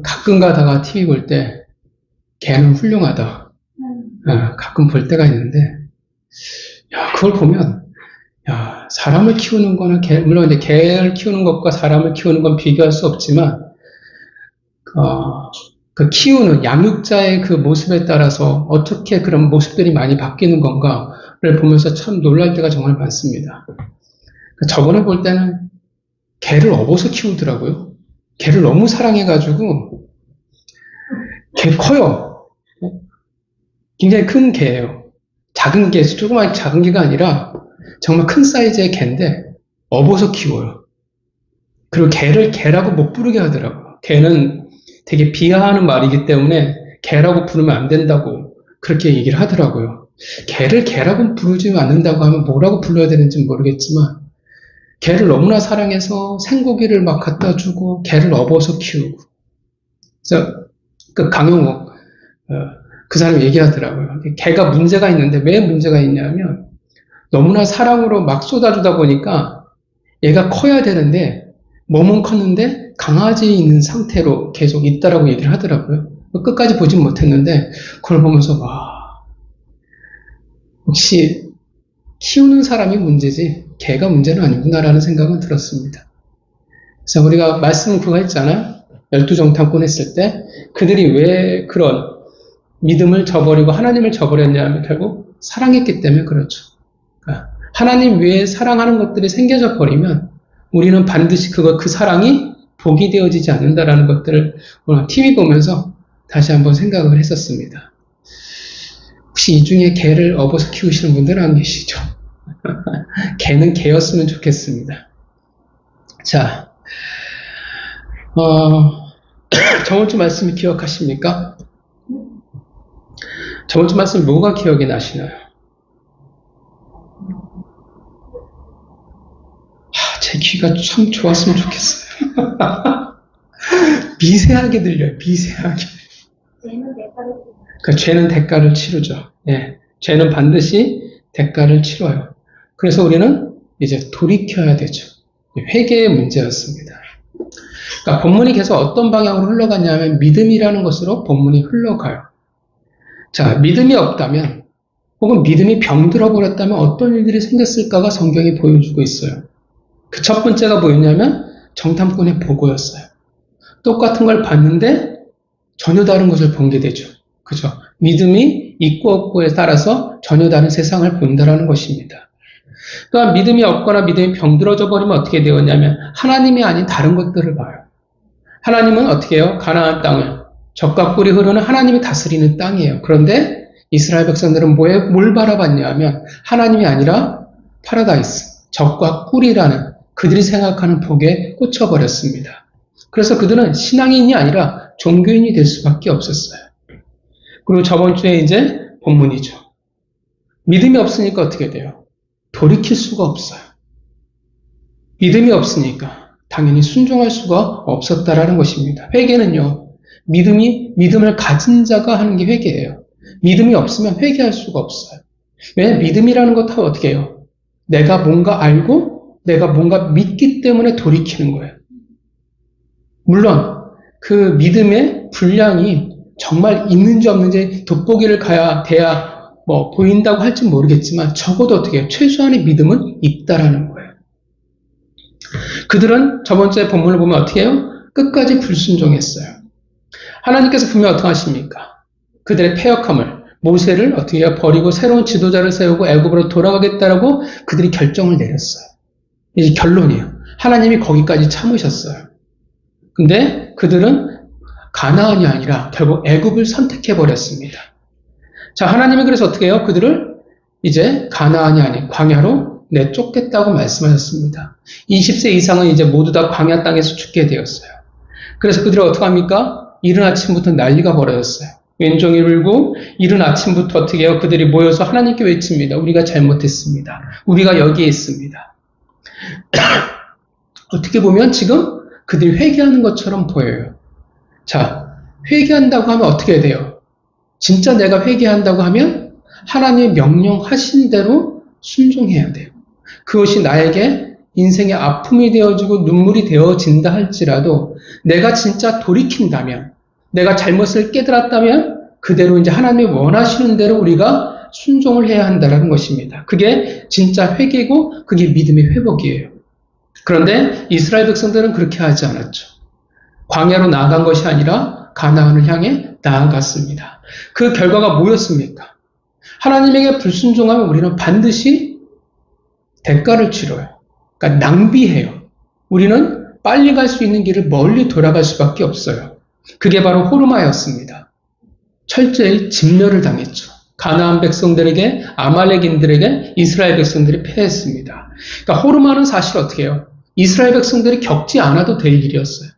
가끔 가다가 TV 볼 때, 개는 훌륭하다. 가끔 볼 때가 있는데, 야, 그걸 보면, 야, 사람을 키우는 거나, 물론 이제 개를 키우는 것과 사람을 키우는 건 비교할 수 없지만, 그 키우는 양육자의 그 모습에 따라서 어떻게 그런 모습들이 많이 바뀌는 건가를 보면서 참 놀랄 때가 정말 많습니다. 저번에 볼 때는 개를 업어서 키우더라고요. 개를 너무 사랑해가지고, 개 커요. 굉장히 큰 개예요. 작은 개, 조그만 작은 개가 아니라 정말 큰 사이즈의 개인데 업어서 키워요. 그리고 개를 개라고 못 부르게 하더라고요. 개는 되게 비하하는 말이기 때문에 개라고 부르면 안 된다고 그렇게 얘기를 하더라고요. 개를 개라고 부르지 않는다고 하면 뭐라고 불러야 되는지 모르겠지만 개를 너무나 사랑해서 생고기를 막 갖다 주고 개를 업어서 키우고. 그래서 그 강용욱 그 사람이 얘기하더라고요. 개가 문제가 있는데 왜 문제가 있냐면 너무나 사랑으로 막 쏟아주다 보니까 얘가 커야 되는데 몸은 컸는데 강아지 있는 상태로 계속 있다라고 얘기를 하더라고요. 끝까지 보진 못했는데 그걸 보면서 와, 혹시 키우는 사람이 문제지 개가 문제는 아니구나라는 생각은 들었습니다. 그래서 우리가 말씀 그거 했잖아요. 12정탐꾼 했을 때 그들이 왜 그런 믿음을 저버리고 하나님을 저버렸냐면 결국 사랑했기 때문에 그렇죠. 그러니까 하나님 외에 사랑하는 것들이 생겨져 버리면 우리는 반드시 그 사랑이 복이 되어지지 않는다라는 것들을 오늘 TV 보면서 다시 한번 생각을 했었습니다. 혹시 이 중에 개를 업어서 키우시는 분들은 안 계시죠? 개는 개였으면 좋겠습니다. 자, 저번 주 말씀 기억하십니까? 저번 주 말씀 뭐가 기억이 나시나요? 제 귀가 참 좋았으면 좋겠어요. 미세하게 들려요. 미세하게. 그러니까 죄는 대가를 치르죠. 예, 죄는 반드시 대가를 치러요. 그래서 우리는 이제 돌이켜야 되죠. 회개의 문제였습니다. 그러니까 본문이 계속 어떤 방향으로 흘러가냐면 믿음이라는 것으로 본문이 흘러가요. 자, 믿음이 없다면 혹은 믿음이 병들어 버렸다면 어떤 일들이 생겼을까가 성경이 보여주고 있어요. 그 첫 번째가 뭐였냐면 정탐꾼의 보고였어요. 똑같은 걸 봤는데 전혀 다른 것을 본 게 되죠. 그죠? 믿음이 있고 없고에 따라서 전혀 다른 세상을 본다라는 것입니다. 또한 믿음이 없거나 믿음이 병들어져 버리면 어떻게 되었냐면 하나님이 아닌 다른 것들을 봐요. 하나님은 어떻게 해요? 가나안 땅을 젖과 꿀이 흐르는 하나님이 다스리는 땅이에요. 그런데 이스라엘 백성들은 뭘 바라봤냐면 하나님이 아니라 파라다이스, 젖과 꿀이라는 그들이 생각하는 복에 꽂혀버렸습니다. 그래서 그들은 신앙인이 아니라 종교인이 될 수밖에 없었어요. 그리고 저번 주에 이제 본문이죠. 믿음이 없으니까 어떻게 돼요? 돌이킬 수가 없어요. 믿음이 없으니까 당연히 순종할 수가 없었다라는 것입니다. 회개는요, 믿음을 가진 자가 하는 게 회개예요. 믿음이 없으면 회개할 수가 없어요. 왜? 믿음이라는 것 다 어떻게 해요? 내가 뭔가 알고 내가 뭔가 믿기 때문에 돌이키는 거예요. 물론 그 믿음의 분량이 정말 있는지 없는지 돋보기를 돼야 뭐 보인다고 할지 모르겠지만 적어도 어떻게 해요? 최소한의 믿음은 있다라는 거예요. 그들은 저번 주에 본문을 보면 어떻게 해요? 끝까지 불순종했어요. 하나님께서 분명 어떻게 하십니까? 그들의 패역함을 모세를 어떻게 해요? 버리고 새로운 지도자를 세우고 애굽으로 돌아가겠다라고 그들이 결정을 내렸어요. 이제 결론이에요. 하나님이 거기까지 참으셨어요. 근데 그들은 가나안이 아니라 결국 애굽을 선택해버렸습니다. 자, 하나님이 그래서 어떻게 해요? 그들을 이제 가나안이 아닌 광야로 내쫓겠다고 말씀하셨습니다. 20세 이상은 이제 모두 다 광야 땅에서 죽게 되었어요. 그래서 그들이 어떻게 합니까? 이른 아침부터 난리가 벌어졌어요. 왼종이 울고 이른 아침부터 어떻게 해요? 그들이 모여서 하나님께 외칩니다. 우리가 잘못했습니다. 우리가 여기에 있습니다. 어떻게 보면 지금 그들이 회개하는 것처럼 보여요. 자, 회개한다고 하면 어떻게 돼요? 진짜 내가 회개한다고 하면 하나님의 명령하신 대로 순종해야 돼요. 그것이 나에게 인생의 아픔이 되어지고 눈물이 되어진다 할지라도 내가 진짜 돌이킨다면, 내가 잘못을 깨달았다면 그대로 이제 하나님이 원하시는 대로 우리가 순종을 해야 한다는 것입니다. 그게 진짜 회개고 그게 믿음의 회복이에요. 그런데 이스라엘 백성들은 그렇게 하지 않았죠. 광야로 나아간 것이 아니라 가나안을 향해 나아갔습니다. 그 결과가 뭐였습니까? 하나님에게 불순종하면 우리는 반드시 대가를 치러요. 그러니까 낭비해요. 우리는 빨리 갈 수 있는 길을 멀리 돌아갈 수밖에 없어요. 그게 바로 호르마였습니다. 철저히 진멸을 당했죠. 가나안 백성들에게, 아말렉인들에게 이스라엘 백성들이 패했습니다. 그러니까 호르마는 사실 어떻게 해요? 이스라엘 백성들이 겪지 않아도 될 일이었어요.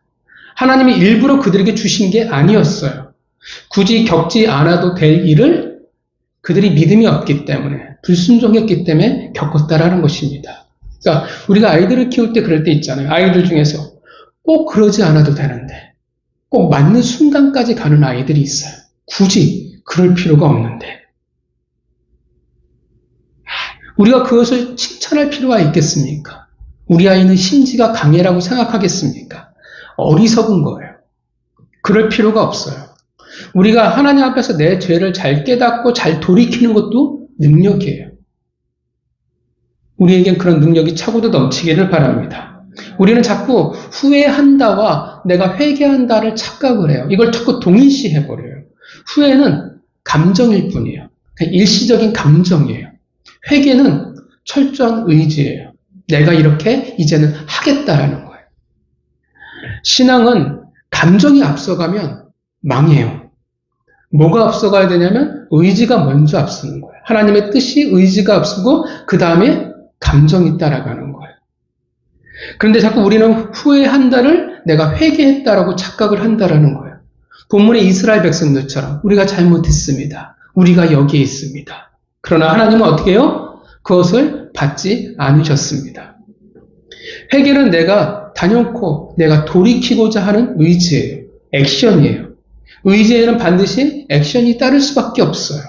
하나님이 일부러 그들에게 주신 게 아니었어요. 굳이 겪지 않아도 될 일을 그들이 믿음이 없기 때문에, 불순종했기 때문에 겪었다라는 것입니다. 그러니까 우리가 아이들을 키울 때 그럴 때 있잖아요. 아이들 중에서 꼭 그러지 않아도 되는데 꼭 맞는 순간까지 가는 아이들이 있어요. 굳이 그럴 필요가 없는데 우리가 그것을 칭찬할 필요가 있겠습니까? 우리 아이는 심지가 강해라고 생각하겠습니까? 어리석은 거예요. 그럴 필요가 없어요. 우리가 하나님 앞에서 내 죄를 잘 깨닫고 잘 돌이키는 것도 능력이에요. 우리에겐 그런 능력이 차고도 넘치기를 바랍니다. 우리는 자꾸 후회한다와 내가 회개한다를 착각을 해요. 이걸 자꾸 동일시해버려요. 후회는 감정일 뿐이에요. 그냥 일시적인 감정이에요. 회개는 철저한 의지예요. 내가 이렇게 이제는 하겠다라는 거예요. 신앙은 감정이 앞서가면 망해요. 뭐가 앞서가야 되냐면 의지가 먼저 앞서는 거예요. 하나님의 뜻이 의지가 앞서고 그 다음에 감정이 따라가는 거예요. 그런데 자꾸 우리는 후회한다를 내가 회개했다라고 착각을 한다라는 거예요. 본문의 이스라엘 백성들처럼 우리가 잘못했습니다. 우리가 여기에 있습니다. 그러나 하나님은 어떻게 해요? 그것을 받지 않으셨습니다. 회개는 내가 단연코 내가 돌이키고자 하는 의지예요. 액션이에요. 의지에는 반드시 액션이 따를 수밖에 없어요.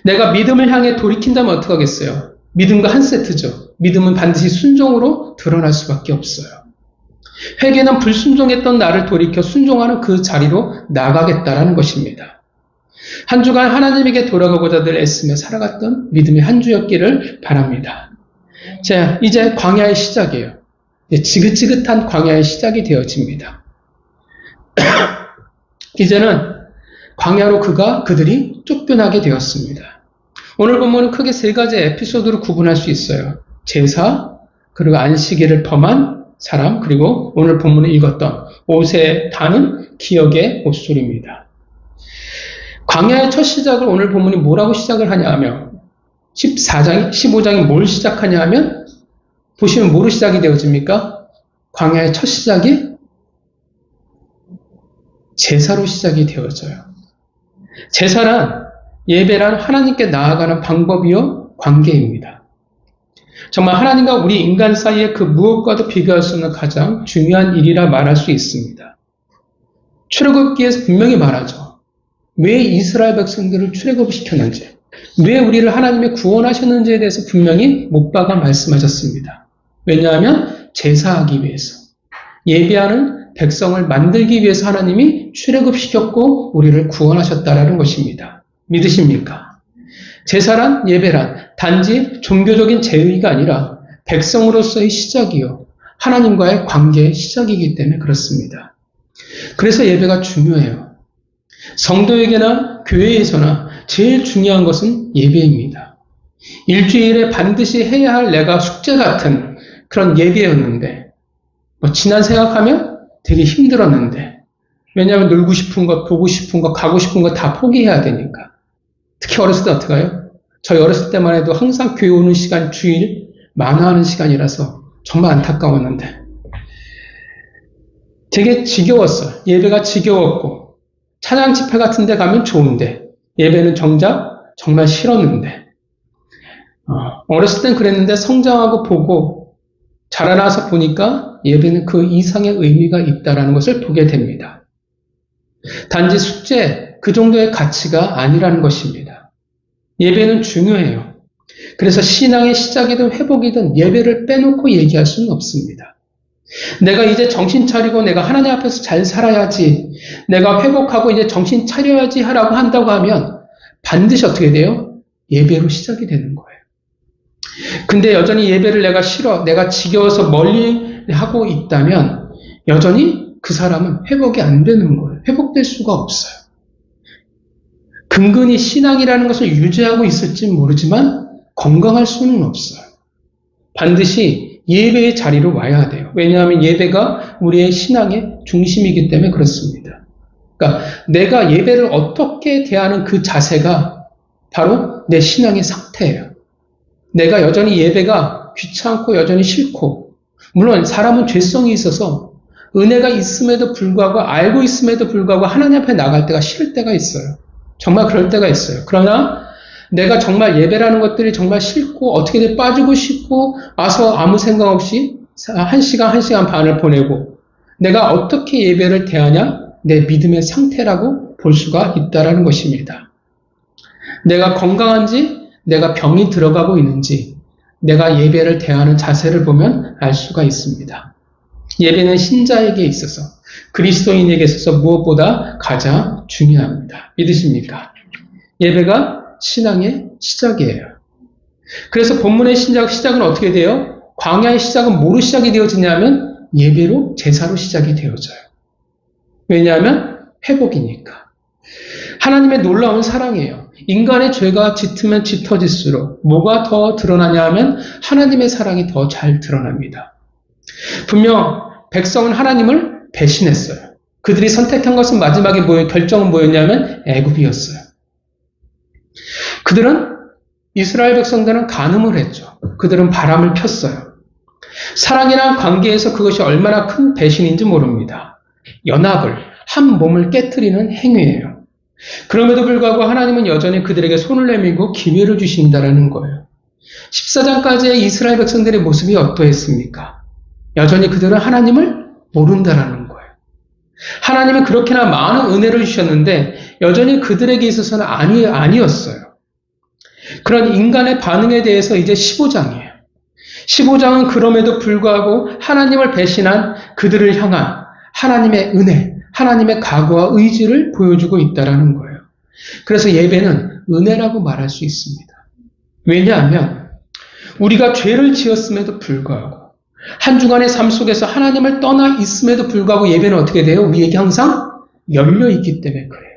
내가 믿음을 향해 돌이킨다면 어떻게 하겠어요? 믿음과 한 세트죠. 믿음은 반드시 순종으로 드러날 수밖에 없어요. 회개는 불순종했던 나를 돌이켜 순종하는 그 자리로 나가겠다라는 것입니다. 한 주간 하나님에게 돌아가고자 늘 애쓰며 살아갔던 믿음의 한 주였기를 바랍니다. 자, 이제 광야의 시작이에요. 지긋지긋한 광야의 시작이 되어집니다. 이제는 광야로 그들이 쫓겨나게 되었습니다. 오늘 본문은 크게 세 가지 에피소드로 구분할 수 있어요. 제사, 그리고 안식일을 범한 사람, 그리고 오늘 본문을 읽었던 옷에 다는 기억의 옷소리입니다. 광야의 첫 시작을 오늘 본문이 뭐라고 시작을 하냐 하면 15장이 뭘 시작하냐 하면 보시면 뭐로 시작이 되어집니까? 광야의 첫 시작이 제사로 시작이 되어져요. 제사란 예배란 하나님께 나아가는 방법이요 관계입니다. 정말 하나님과 우리 인간 사이의 그 무엇과도 비교할 수 없는 가장 중요한 일이라 말할 수 있습니다. 출애굽기에서 분명히 말하죠. 왜 이스라엘 백성들을 출애굽시켰는지, 왜 우리를 하나님이 구원하셨는지에 대해서 분명히 못 박아 말씀하셨습니다. 왜냐하면 제사하기 위해서, 예배하는 백성을 만들기 위해서 하나님이 출애굽시켰고 우리를 구원하셨다라는 것입니다. 믿으십니까? 제사란, 예배란 단지 종교적인 제의가 아니라 백성으로서의 시작이요, 하나님과의 관계의 시작이기 때문에 그렇습니다. 그래서 예배가 중요해요. 성도에게나 교회에서나 제일 중요한 것은 예배입니다. 일주일에 반드시 해야 할 내가 숙제 같은 그런 예배였는데, 지난 생각하면 되게 힘들었는데, 왜냐하면 놀고 싶은 것, 보고 싶은 것, 가고 싶은 것 다 포기해야 되니까. 특히 어렸을 때 어떻게 해요? 저희 어렸을 때만 해도 항상 교회 오는 시간, 주일 만화하는 시간이라서 정말 안타까웠는데 되게 지겨웠어요. 예배가 지겨웠고, 찬양 집회 같은 데 가면 좋은데 예배는 정작 정말 싫었는데, 어렸을 땐 그랬는데 성장하고 보고 자라나서 보니까 예배는 그 이상의 의미가 있다는 것을 보게 됩니다. 단지 숙제, 그 정도의 가치가 아니라는 것입니다. 예배는 중요해요. 그래서 신앙의 시작이든 회복이든 예배를 빼놓고 얘기할 수는 없습니다. 내가 이제 정신 차리고 내가 하나님 앞에서 잘 살아야지, 내가 회복하고 이제 정신 차려야지 하라고 한다고 하면 반드시 어떻게 돼요? 예배로 시작이 되는 거예요. 근데 여전히 예배를 내가 싫어, 내가 지겨워서 멀리 하고 있다면 여전히 그 사람은 회복이 안 되는 거예요. 회복될 수가 없어요. 근근히 신앙이라는 것을 유지하고 있을지 모르지만 건강할 수는 없어요. 반드시 예배의 자리로 와야 돼요. 왜냐하면 예배가 우리의 신앙의 중심이기 때문에 그렇습니다. 그러니까 내가 예배를 어떻게 대하는 그 자세가 바로 내 신앙의 상태예요. 내가 여전히 예배가 귀찮고 여전히 싫고, 물론 사람은 죄성이 있어서 은혜가 있음에도 불구하고 알고 있음에도 불구하고 하나님 앞에 나갈 때가 싫을 때가 있어요. 정말 그럴 때가 있어요. 그러나 내가 정말 예배라는 것들이 정말 싫고 어떻게든 빠지고 싶고 와서 아무 생각 없이 1시간, 1시간 반을 보내고 내가 어떻게 예배를 대하냐? 내 믿음의 상태라고 볼 수가 있다는 것입니다. 내가 건강한지, 내가 병이 들어가고 있는지, 내가 예배를 대하는 자세를 보면 알 수가 있습니다. 예배는 신자에게 있어서, 그리스도인에게 있어서 무엇보다 가장 중요합니다. 믿으십니까? 예배가 신앙의 시작이에요. 그래서 본문의 시작은 어떻게 돼요? 광야의 시작은 뭐로 시작이 되어지냐면 예배로, 제사로 시작이 되어져요. 왜냐하면 회복이니까. 하나님의 놀라운 사랑이에요. 인간의 죄가 짙으면 짙어질수록 뭐가 더 드러나냐 하면 하나님의 사랑이 더 잘 드러납니다. 분명 백성은 하나님을 배신했어요. 그들이 선택한 것은 마지막에 결정은 뭐였냐면 애굽이었어요. 그들은, 이스라엘 백성들은 간음을 했죠. 그들은 바람을 폈어요. 사랑이란 관계에서 그것이 얼마나 큰 배신인지 모릅니다. 연합을, 한 몸을 깨트리는 행위예요. 그럼에도 불구하고 하나님은 여전히 그들에게 손을 내밀고 기회를 주신다는 거예요. 14장까지의 이스라엘 백성들의 모습이 어떠했습니까? 여전히 그들은 하나님을 모른다라는 거예요. 하나님은 그렇게나 많은 은혜를 주셨는데 여전히 그들에게 있어서는 아니었어요. 그런 인간의 반응에 대해서 이제 15장이에요. 15장은 그럼에도 불구하고 하나님을 배신한 그들을 향한 하나님의 은혜, 하나님의 각오와 의지를 보여주고 있다는 거예요. 그래서 예배는 은혜라고 말할 수 있습니다. 왜냐하면 우리가 죄를 지었음에도 불구하고 한 주간의 삶 속에서 하나님을 떠나 있음에도 불구하고 예배는 어떻게 돼요? 우리에게 항상 열려 있기 때문에 그래요.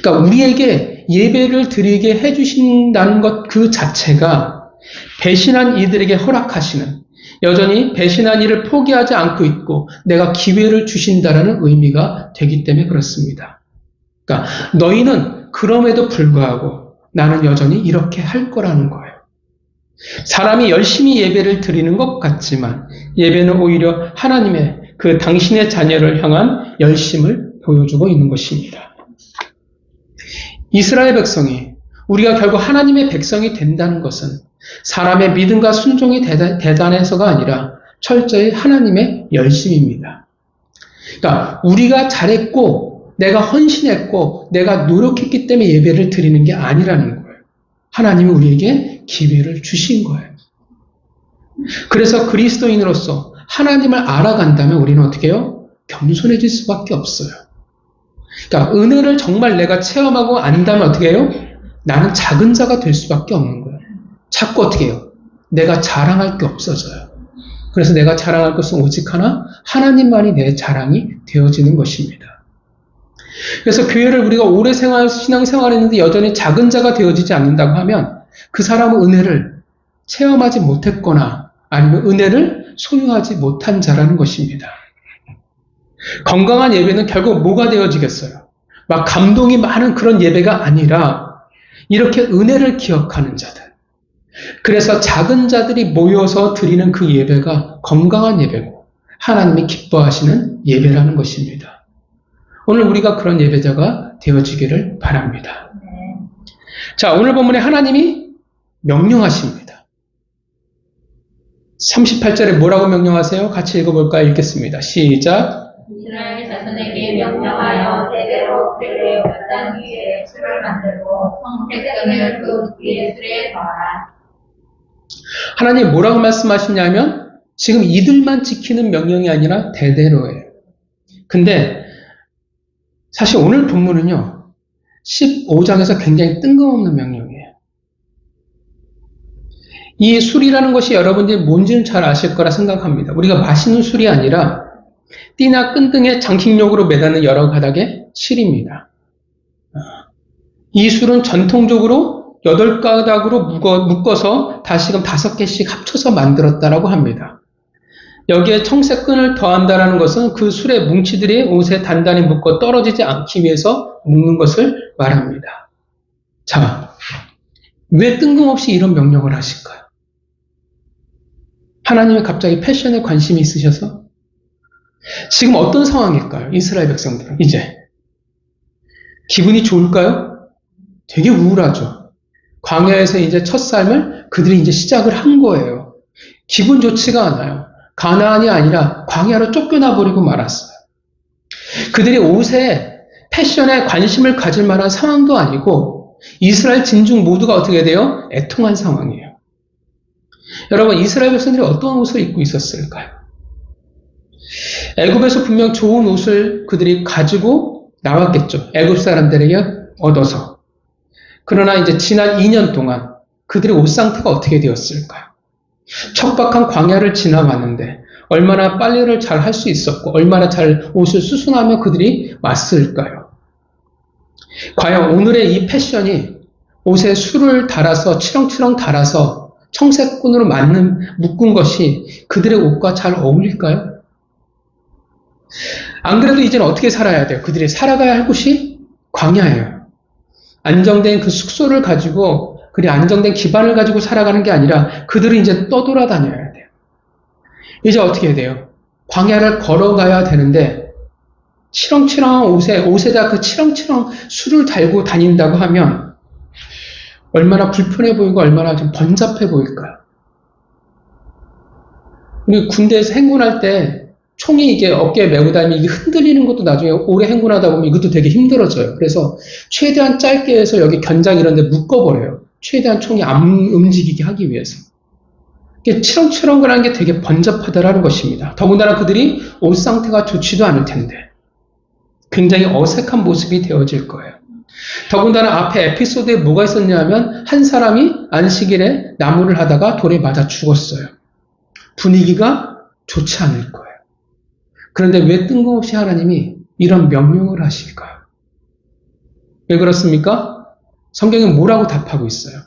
그러니까 우리에게 예배를 드리게 해주신다는 것 그 자체가 배신한 이들에게 허락하시는, 여전히 배신한 이를 포기하지 않고 있고 내가 기회를 주신다라는 의미가 되기 때문에 그렇습니다. 그러니까 너희는 그럼에도 불구하고 나는 여전히 이렇게 할 거라는 거예요. 사람이 열심히 예배를 드리는 것 같지만 예배는 오히려 하나님의 그 당신의 자녀를 향한 열심을 보여주고 있는 것입니다. 이스라엘 백성이, 우리가 결국 하나님의 백성이 된다는 것은 사람의 믿음과 순종이 대단해서가 아니라 철저히 하나님의 열심입니다. 그러니까 우리가 잘했고 내가 헌신했고 내가 노력했기 때문에 예배를 드리는 게 아니라는 거예요. 하나님이 우리에게 기회를 주신 거예요. 그래서 그리스도인으로서 하나님을 알아간다면 우리는 어떻게 해요? 겸손해질 수밖에 없어요. 그러니까 은혜를 정말 내가 체험하고 안다면 어떻게 해요? 나는 작은 자가 될 수밖에 없는 거예요. 자꾸 어떻게 해요? 내가 자랑할 게 없어져요. 그래서 내가 자랑할 것은 오직 하나, 하나님만이 내 자랑이 되어지는 것입니다. 그래서 교회를 우리가 오래 신앙생활했는데 여전히 작은 자가 되어지지 않는다고 하면 그 사람은 은혜를 체험하지 못했거나 아니면 은혜를 소유하지 못한 자라는 것입니다. 건강한 예배는 결국 뭐가 되어지겠어요? 막 감동이 많은 그런 예배가 아니라 이렇게 은혜를 기억하는 자들. 그래서 작은 자들이 모여서 드리는 그 예배가 건강한 예배고 하나님이 기뻐하시는 예배라는 것입니다. 오늘 우리가 그런 예배자가 되어지기를 바랍니다. 자, 오늘 본문에 하나님이 명령하십니다. 38절에 뭐라고 명령하세요? 같이 읽어볼까요? 읽겠습니다. 시작. 이스라엘 자손에게 명령하여 대대로 그의 뼈단 위에 술을 만들고 청색끈을 그 위에 술에 더하라. 하나님 뭐라고 말씀하시냐면 지금 이들만 지키는 명령이 아니라 대대로예요. 근데 사실 오늘 본문은요 15장에서 굉장히 뜬금없는 명령이에요. 이 술이라는 것이 여러분들이 뭔지는 잘 아실 거라 생각합니다. 우리가 마시는 술이 아니라 띠나 끈 등의 장식용으로 매다는 여러 가닥의 실입니다. 이 술은 전통적으로 8가닥으로 묶어서 다시금 5개씩 합쳐서 만들었다라고 합니다. 여기에 청색끈을 더한다라는 것은 그 술의 뭉치들이 옷에 단단히 묶어 떨어지지 않기 위해서 묶는 것을 말합니다. 자, 왜 뜬금없이 이런 명령을 하실까요? 하나님이 갑자기 패션에 관심이 있으셔서? 지금 어떤 상황일까요? 이스라엘 백성들은 이제 기분이 좋을까요? 되게 우울하죠. 광야에서 이제 첫 삶을 그들이 이제 시작을 한 거예요. 기분 좋지가 않아요. 가나안이 아니라 광야로 쫓겨나 버리고 말았어요. 그들이 옷에 패션에 관심을 가질 만한 상황도 아니고 이스라엘 진중 모두가 어떻게 돼요? 애통한 상황이에요. 여러분 이스라엘 백성들이 어떤 옷을 입고 있었을까요? 애굽에서 분명 좋은 옷을 그들이 가지고 나왔겠죠. 애굽 사람들에게 얻어서. 그러나 이제 지난 2년 동안 그들의 옷 상태가 어떻게 되었을까요? 척박한 광야를 지나왔는데 얼마나 빨래를 잘 할 수 있었고 얼마나 잘 옷을 수순하며 그들이 왔을까요? 과연 오늘의 이 패션이 옷에 술을 달아서 치렁치렁 달아서 청색끈으로 묶은 것이 그들의 옷과 잘 어울릴까요? 안 그래도 이제는 어떻게 살아야 돼요? 그들이 살아가야 할 곳이 광야예요. 안정된 그 숙소를 가지고 그리 안정된 기반을 가지고 살아가는 게 아니라 그들은 이제 떠돌아다녀야 돼요. 이제 어떻게 해야 돼요? 광야를 걸어가야 되는데 치렁치렁한 옷에다 그 치렁치렁 술을 달고 다닌다고 하면 얼마나 불편해 보이고 얼마나 좀 번잡해 보일까요? 우리 군대에서 행군할 때 총이 이게 어깨에 메고 다니면 이게 흔들리는 것도 나중에 오래 행군하다 보면 이것도 되게 힘들어져요. 그래서 최대한 짧게 해서 여기 견장 이런 데 묶어버려요. 최대한 총이 안 움직이게 하기 위해서. 이게 치렁치렁거리는 게 되게 번잡하다라는 것입니다. 더군다나 그들이 옷 상태가 좋지도 않을 텐데 굉장히 어색한 모습이 되어질 거예요. 더군다나 앞에 에피소드에 뭐가 있었냐면 한 사람이 안식일에 나무를 하다가 돌에 맞아 죽었어요. 분위기가 좋지 않을 거예요. 그런데 왜 뜬금없이 하나님이 이런 명령을 하실까요? 왜 그렇습니까? 성경이 뭐라고 답하고 있어요?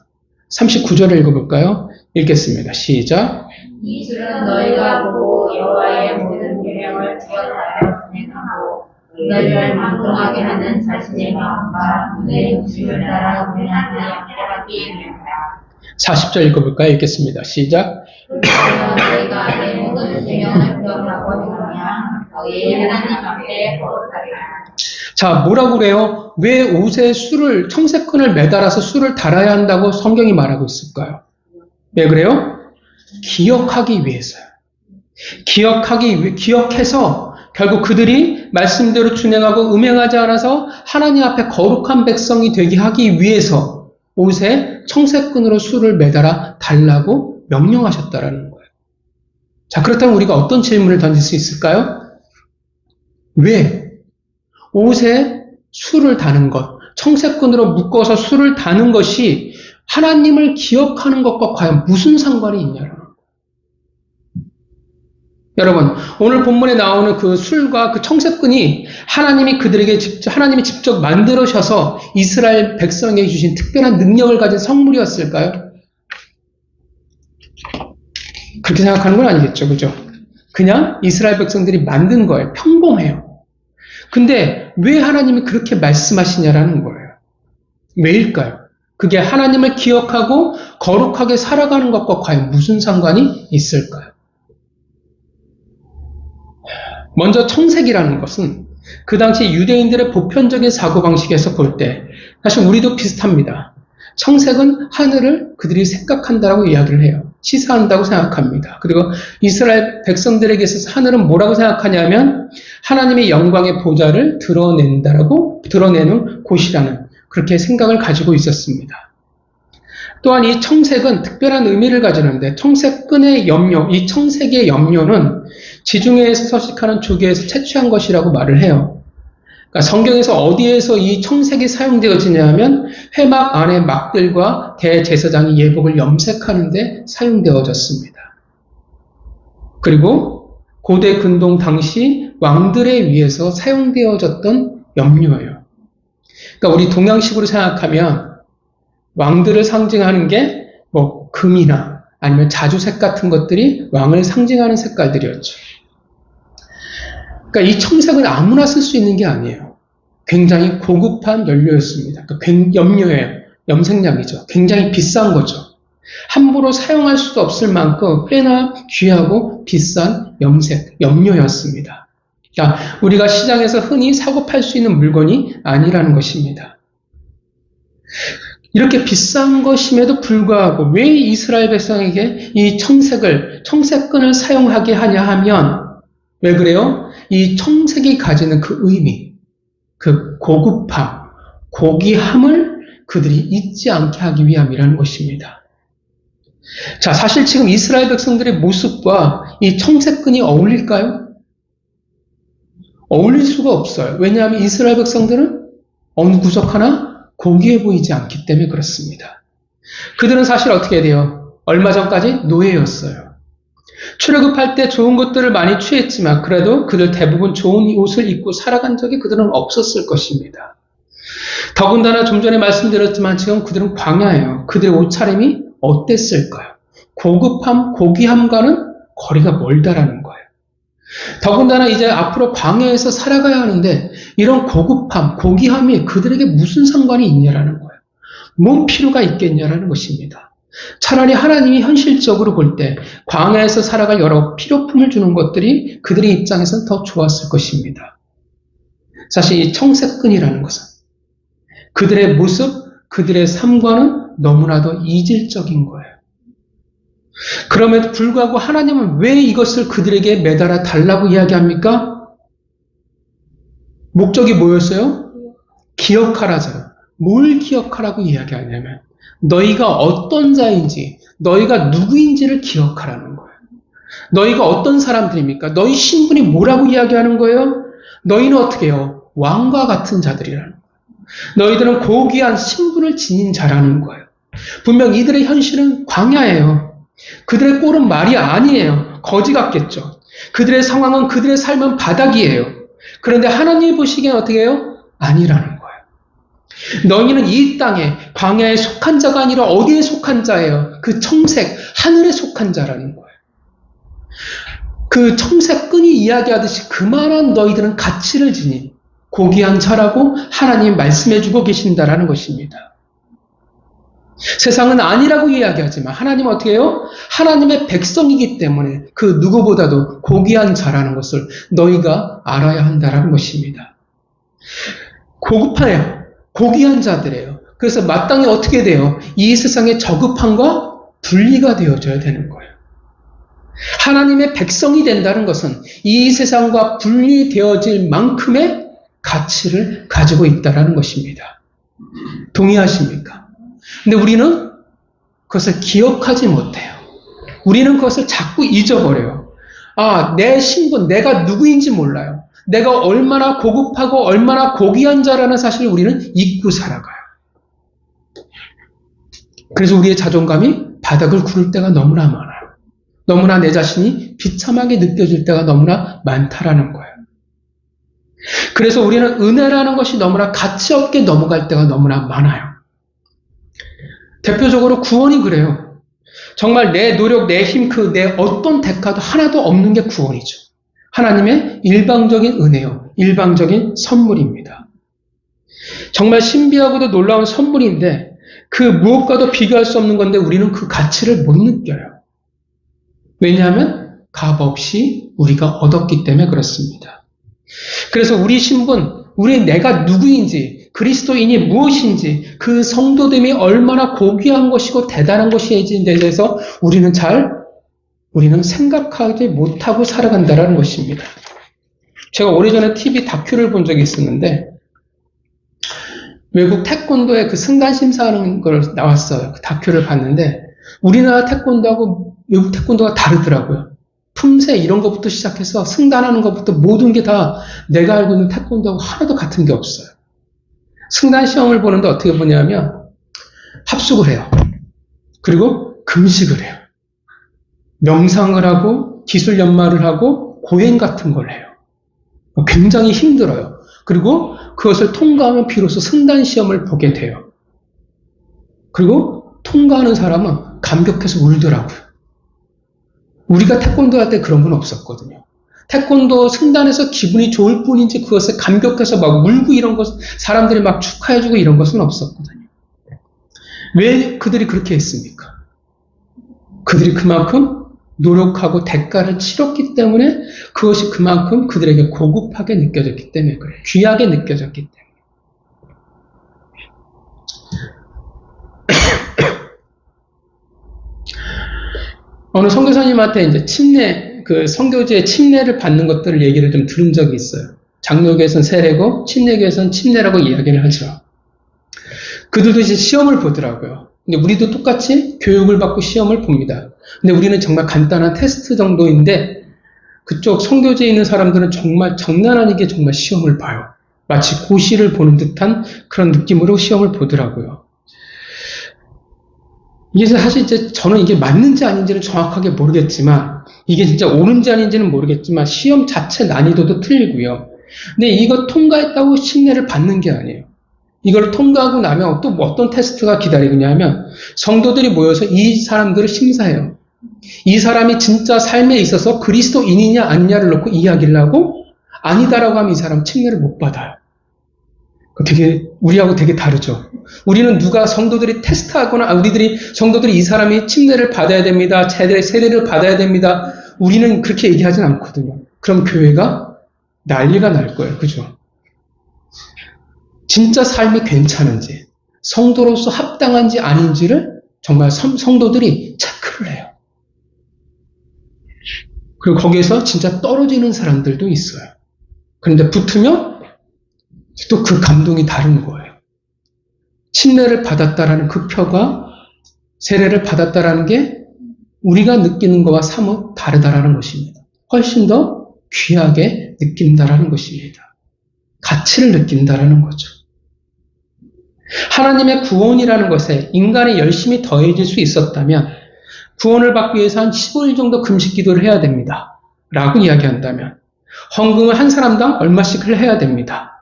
39절을 읽어볼까요? 읽겠습니다. 시작. 이 술은 너희가 보고 여호와의 모든 계명을 기억하여 진행하고 너희를 방종하게 하는 자신의 마음과 내 욕심을 따라 운행하지 않게 하기 위함이라. 40절 읽어볼까요? 읽겠습니다. 시작. 너희가 내 모든 계명을 기억하고 행하면 너희 하나님 앞에 거룩하리라. 자, 뭐라고 그래요? 왜 옷에 청색끈을 매달아서 술을 달아야 한다고 성경이 말하고 있을까요? 왜 그래요? 기억하기 위해서요. 기억해서 결국 그들이 말씀대로 준행하고 음행하지 않아서 하나님 앞에 거룩한 백성이 되게 하기 위해서 옷에 청색끈으로 술을 매달아 달라고 명령하셨다라는 거예요. 자, 그렇다면 우리가 어떤 질문을 던질 수 있을까요? 왜 옷에 술을 다는 것, 청색끈으로 묶어서 술을 다는 것이 하나님을 기억하는 것과 과연 무슨 상관이 있냐라는 거예요. 여러분, 오늘 본문에 나오는 그 술과 그 청색끈이 하나님이 직접 만들으셔서 이스라엘 백성에게 주신 특별한 능력을 가진 성물이었을까요? 그렇게 생각하는 건 아니겠죠, 그죠? 그냥 이스라엘 백성들이 만든 거예요. 평범해요. 근데 왜 하나님이 그렇게 말씀하시냐라는 거예요. 왜일까요? 그게 하나님을 기억하고 거룩하게 살아가는 것과 과연 무슨 상관이 있을까요? 먼저 청색이라는 것은 그 당시 유대인들의 보편적인 사고방식에서 볼 때 사실 우리도 비슷합니다. 청색은 하늘을 그들이 생각한다라고 이야기를 해요. 시사한다고 생각합니다. 그리고 이스라엘 백성들에게 있어서 하늘은 뭐라고 생각하냐면 하나님의 영광의 보좌를 드러내는 곳이라는 그렇게 생각을 가지고 있었습니다. 또한 이 청색은 특별한 의미를 가지는데 청색끈의 염료, 이 청색의 염료는 지중해에서 서식하는 조개에서 채취한 것이라고 말을 해요. 그러니까 성경에서 어디에서 이 청색이 사용되어지냐 하면 회막 안의 막들과 대제사장이 예복을 염색하는 데 사용되어졌습니다. 그리고 고대 근동 당시 왕들에 의해서 사용되어졌던 염료예요. 그러니까 우리 동양식으로 생각하면 왕들을 상징하는 게 뭐 금이나 아니면 자주색 같은 것들이 왕을 상징하는 색깔들이었죠. 그러니까 이 청색은 아무나 쓸 수 있는 게 아니에요. 굉장히 고급한 연료였습니다. 그러니까 염료예요. 염색약이죠. 굉장히 비싼 거죠. 함부로 사용할 수도 없을 만큼 꽤나 귀하고 비싼 염료였습니다. 그러니까 우리가 시장에서 흔히 사고 팔 수 있는 물건이 아니라는 것입니다. 이렇게 비싼 것임에도 불구하고 왜 이스라엘 백성에게 이 청색끈을 사용하게 하냐 하면 왜 그래요? 이 청색이 가지는 그 의미, 그 고급함, 고귀함을 그들이 잊지 않게 하기 위함이라는 것입니다. 자, 사실 지금 이스라엘 백성들의 모습과 이 청색끈이 어울릴까요? 어울릴 수가 없어요. 왜냐하면 이스라엘 백성들은 어느 구석 하나 고귀해 보이지 않기 때문에 그렇습니다. 그들은 사실 어떻게 돼요? 얼마 전까지 노예였어요. 출애굽할 때 좋은 것들을 많이 취했지만 그래도 그들 대부분 좋은 옷을 입고 살아간 적이 그들은 없었을 것입니다. 더군다나 좀 전에 말씀드렸지만 지금 그들은 광야예요. 그들의 옷차림이 어땠을까요? 고급함, 고귀함과는 거리가 멀다라는 거예요. 더군다나 이제 앞으로 광야에서 살아가야 하는데 이런 고급함, 고귀함이 그들에게 무슨 상관이 있냐라는 거예요. 뭔 필요가 있겠냐라는 것입니다. 차라리 하나님이 현실적으로 볼 때 광야에서 살아갈 여러 필요품을 주는 것들이 그들의 입장에서는 더 좋았을 것입니다. 사실 이 청색끈이라는 것은 그들의 모습, 그들의 삶과는 너무나도 이질적인 거예요. 그럼에도 불구하고 하나님은 왜 이것을 그들에게 매달아 달라고 이야기합니까? 목적이 뭐였어요? 기억하라잖아요. 뭘 기억하라고 이야기하냐면 너희가 어떤 자인지, 너희가 누구인지를 기억하라는 거예요. 너희가 어떤 사람들입니까? 너희 신분이 뭐라고 이야기하는 거예요? 너희는 어떻게 해요? 왕과 같은 자들이라는 거예요. 너희들은 고귀한 신분을 지닌 자라는 거예요. 분명 이들의 현실은 광야예요. 그들의 꼴은 말이 아니에요. 거지 같겠죠. 그들의 상황은, 그들의 삶은 바닥이에요. 그런데 하나님이 보시기엔 어떻게 해요? 아니라는 거예요. 너희는 이 땅에 광야에 속한 자가 아니라 어디에 속한 자예요? 그 청색, 하늘에 속한 자라는 거예요. 그 청색끈이 이야기하듯이 그만한 너희들은 가치를 지닌 고귀한 자라고 하나님이 말씀해주고 계신다라는 것입니다. 세상은 아니라고 이야기하지만 하나님은 어떻게 해요? 하나님의 백성이기 때문에 그 누구보다도 고귀한 자라는 것을 너희가 알아야 한다라는 것입니다. 고급해요. 고귀한 자들이에요. 그래서 마땅히 어떻게 돼요? 이 세상의 저급함과 분리가 되어져야 되는 거예요. 하나님의 백성이 된다는 것은 이 세상과 분리되어질 만큼의 가치를 가지고 있다는 것입니다. 동의하십니까? 근데 우리는 그것을 기억하지 못해요. 우리는 그것을 자꾸 잊어버려요. 아, 내 신분, 내가 누구인지 몰라요. 내가 얼마나 고급하고 얼마나 고귀한 자라는 사실을 우리는 잊고 살아가요. 그래서 우리의 자존감이 바닥을 구를 때가 너무나 많아요. 너무나 내 자신이 비참하게 느껴질 때가 너무나 많다라는 거예요. 그래서 우리는 은혜라는 것이 너무나 가치 없게 넘어갈 때가 너무나 많아요. 대표적으로 구원이 그래요. 정말 내 노력, 내 힘, 내 어떤 대가도 하나도 없는 게 구원이죠. 하나님의 일방적인 은혜요. 일방적인 선물입니다. 정말 신비하고도 놀라운 선물인데 그 무엇과도 비교할 수 없는 건데 우리는 그 가치를 못 느껴요. 왜냐하면 값없이 우리가 얻었기 때문에 그렇습니다. 그래서 우리 신분, 내가 누구인지 그리스도인이 무엇인지, 그 성도됨이 얼마나 고귀한 것이고 대단한 것인지에 대해서 우리는 생각하지 못하고 살아간다는 것입니다. 제가 오래전에 TV 다큐를 본 적이 있었는데, 외국 태권도의 그 승단 심사하는 걸 나왔어요. 그 다큐를 봤는데, 우리나라 태권도하고 외국 태권도가 다르더라고요. 품새 이런 것부터 시작해서 승단하는 것부터 모든 게 다 내가 알고 있는 태권도하고 하나도 같은 게 없어요. 승단 시험을 보는데 어떻게 보냐면 합숙을 해요. 그리고 금식을 해요. 명상을 하고 기술 연마를 하고 고행 같은 걸 해요. 굉장히 힘들어요. 그리고 그것을 통과하면 비로소 승단 시험을 보게 돼요. 그리고 통과하는 사람은 감격해서 울더라고요. 우리가 태권도 할 때 그런 건 없었거든요. 태권도 승단에서 기분이 좋을 뿐인지 그것에 감격해서 막 울고 이런 것, 사람들이 막 축하해주고 이런 것은 없었거든요. 왜 그들이 그렇게 했습니까? 그들이 그만큼 노력하고 대가를 치렀기 때문에 그것이 그만큼 그들에게 고급하게 느껴졌기 때문에 그래요. 귀하게 느껴졌기 때문에. 어느 선교사님한테 이제 침례, 그 선교지의 침례를 받는 것들을 얘기를 좀 들은 적이 있어요. 장로교에서는 세례고 침례교에서는 침례라고 이야기를 하죠. 그들도 이제 시험을 보더라고요. 근데 우리도 똑같이 교육을 받고 시험을 봅니다. 근데 우리는 정말 간단한 테스트 정도인데 그쪽 선교지에 있는 사람들은 정말 장난 아니게 정말 시험을 봐요. 마치 고시를 보는 듯한 그런 느낌으로 시험을 보더라고요. 이게 사실 이제 저는 이게 맞는지 아닌지는 정확하게 모르겠지만 이게 진짜 옳은지 아닌지는 모르겠지만 시험 자체 난이도도 틀리고요. 근데 이거 통과했다고 침례를 받는 게 아니에요. 이걸 통과하고 나면 또 어떤 테스트가 기다리고 있냐면 성도들이 모여서 이 사람들을 심사해요. 이 사람이 진짜 삶에 있어서 그리스도인이냐 아니냐를 놓고 이야기를 하고 아니다라고 하면 이 사람 침례를 못 받아요. 우리하고 되게 다르죠. 우리는 누가 성도들이 테스트하거나, 성도들이 이 사람이 침례를 받아야 됩니다. 세례를 받아야 됩니다. 우리는 그렇게 얘기하진 않거든요. 그럼 교회가 난리가 날 거예요. 그죠? 진짜 삶이 괜찮은지, 성도로서 합당한지 아닌지를 정말 성도들이 체크를 해요. 그리고 거기에서 진짜 떨어지는 사람들도 있어요. 그런데 붙으면 또 그 감동이 다른 거예요. 침례를 받았다라는 그 표가 세례를 받았다라는 게 우리가 느끼는 것과 사뭇 다르다라는 것입니다. 훨씬 더 귀하게 느낀다라는 것입니다. 가치를 느낀다라는 거죠. 하나님의 구원이라는 것에 인간의 열심이 더해질 수 있었다면 구원을 받기 위해서 한 15일 정도 금식 기도를 해야 됩니다. 라고 이야기한다면 헌금을 한 사람당 얼마씩을 해야 됩니다.